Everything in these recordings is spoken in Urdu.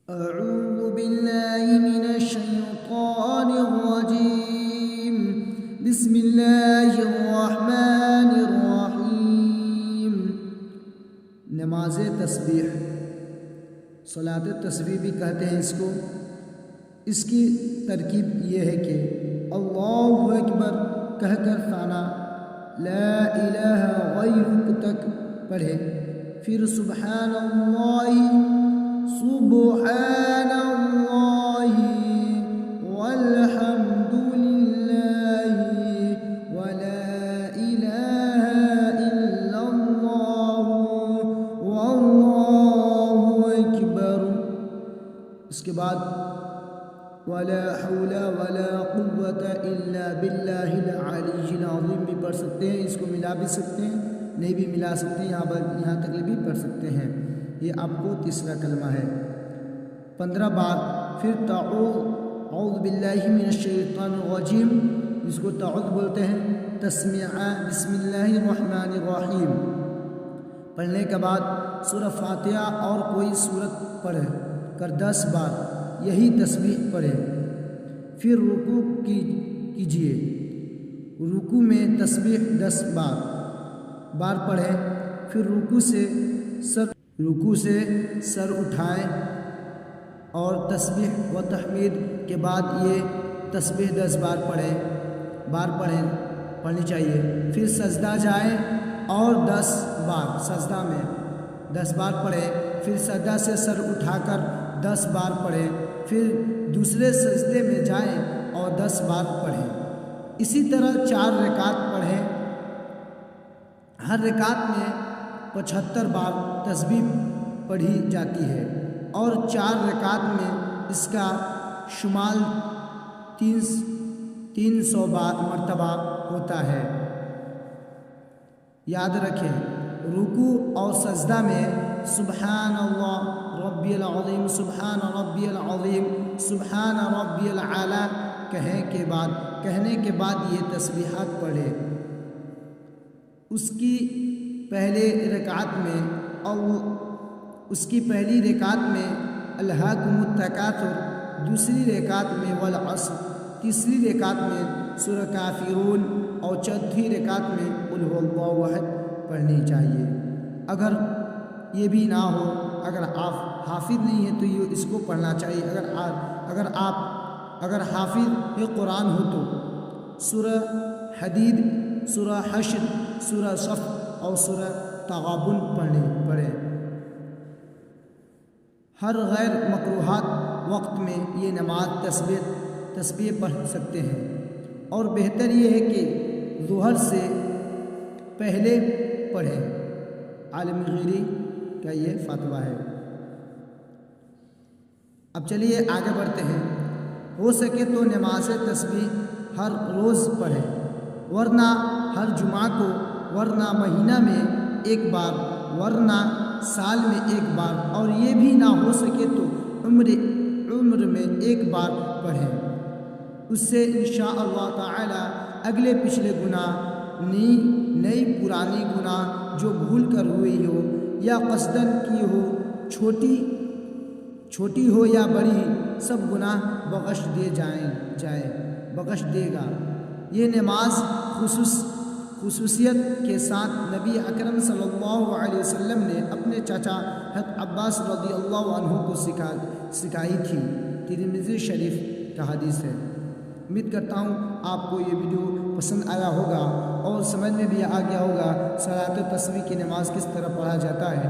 أعوذ بالله من الشيطان الرجيم بسم الله الرحمن الرحیم۔ نماز تسبیح، صلاۃ تسبیح بھی کہتے ہیں اس کو۔ اس کی ترکیب یہ ہے کہ اللہ اکبر کہہ کر ثنا لا الہ غیرک تک پڑھے، پھر سبحان اللہ سبحان اللہ والحمد للہ ولا الہ الا اللہ واللہ اکبر۔ اس کے بعد ولا حول ولا قوة الا باللہ العلی العظیم بھی پڑھ سکتے ہیں۔ اس کو ملا بھی سکتے ہیں، نہیں بھی ملا سکتے ہیں، یہاں تک بھی پڑھ سکتے ہیں۔ یہ آپ کو تیسرا کلمہ ہے 15 بار۔ پھر اعوذ باللہ من الشیطان الرجیم، جس کو تعوذ بولتے ہیں، تسمیہ بسم اللہ الرحمن الرحیم پڑھنے کے بعد سورہ فاتحہ اور کوئی سورت پڑھ کر 10 بار یہی تسبیح پڑھے۔ پھر رکوع کیجیے، رکوع میں تسبیح 10 بار پڑھیں۔ پھر رکوع سے سر اٹھائیں اور تسبیح و تحمید کے بعد یہ تسبیح 10 بار پڑھنی چاہیے۔ پھر سجدہ جائیں اور 10 بار سجدہ میں 10 بار پڑھیں۔ پھر سجدہ سے سر اٹھا کر 10 بار پڑھیں۔ پھر دوسرے سجدے میں جائیں اور 10 بار پڑھیں۔ اسی طرح 4 رکعت پڑھیں۔ ہر رکعت میں 75 بار تسبیح پڑھی جاتی ہے اور 4 رکعت میں اس کا شمال 300 مرتبہ ہوتا ہے۔ یاد رکھیں، رکوع اور سجدہ میں سبحان اللہ ربی العظیم، سبحان ربی العظیم، سبحان ربی العلی کہنے کے بعد یہ تسبیحات پڑھے۔ اس کی پہلی رکعت میں الہاکم التکاثر، دوسری رکعت میں والعصر، تیسری رکعت میں سورہ کافرون اور چوتھی رکعت میں قل هو اللہ احد پڑھنی چاہیے۔ اگر یہ بھی نہ ہو، اگر آپ حافظ نہیں ہیں تو یہ اس کو پڑھنا چاہیے۔ اگر حافظ قرآن ہو تو سورہ حدید، سورہ حشر، سورہ صف اور سورہ تغابن پڑھیں۔ ہر غیر مکروہات وقت میں یہ نماز تسبیح پڑھ سکتے ہیں، اور بہتر یہ ہے کہ ظہر سے پہلے پڑھیں۔ عالم غیری کا یہ فتویٰ ہے۔ اب چلیے آگے بڑھتے ہیں۔ ہو سکے تو نماز تسبیح ہر روز پڑھیں، ورنہ ہر جمعہ کو، ورنہ مہینہ میں 1 بار، ورنہ سال میں 1 بار، اور یہ بھی نہ ہو سکے تو عمر میں 1 بار پڑھیں۔ اس سے انشاءاللہ تعالی اگلے پچھلے گناہ، نئی پرانی گناہ جو بھول کر ہوئی ہو یا قصدن کی ہو، چھوٹی ہو یا بڑی، سب گناہ بخش دے گا۔ یہ نماز خصوصیت کے ساتھ نبی اکرم صلی اللہ علیہ وسلم نے اپنے چچا حضرت عباس رضی اللہ عنہ کو سکھائی تھی۔ ترمذی شریف کا حدیث ہے۔ امید کرتا ہوں آپ کو یہ ویڈیو پسند آیا ہوگا اور سمجھ میں بھی آ گیا ہوگا صلاۃ تسبیح کی نماز کس طرح پڑھا جاتا ہے،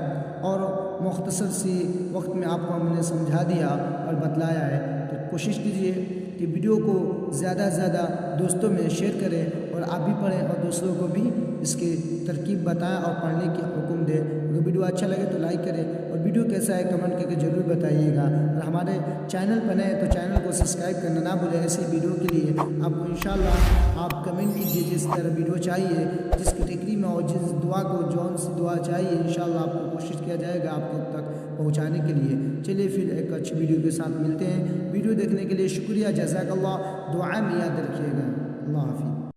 اور مختصر سی وقت میں آپ کو ہم نے سمجھا دیا اور بتلایا ہے۔ تو کوشش کیجیے کہ ویڈیو کو زیادہ سے زیادہ دوستوں میں شیئر کریں، اور آپ بھی پڑھیں اور دوسروں کو بھی اس کی ترکیب بتائیں اور پڑھنے کی حکم دیں۔ اگر ویڈیو اچھا لگے تو لائک کریں، اور ویڈیو کیسا ہے کمنٹ کر کے ضرور بتائیے گا۔ اور ہمارے چینل پر نئے تو چینل کو سبسکرائب کرنا نہ بھولیں۔ ایسی ویڈیو کے لیے آپ کو انشاءاللہ آپ کمنٹ کیجیے جس طرح ویڈیو چاہیے، جس کیٹیگری میں اور جس دعا کو جون سی دعا چاہیے، انشاءاللہ آپ کو کوشش کیا جائے گا آپ تک پہنچانے کے لیے۔ چلیے پھر ایک اچھی ویڈیو کے ساتھ ملتے ہیں۔ ویڈیو دیکھنے کے لیے شکریہ، جزاک اللہ۔ دعا میں یاد رکھیے گا۔ اللہ حافظ۔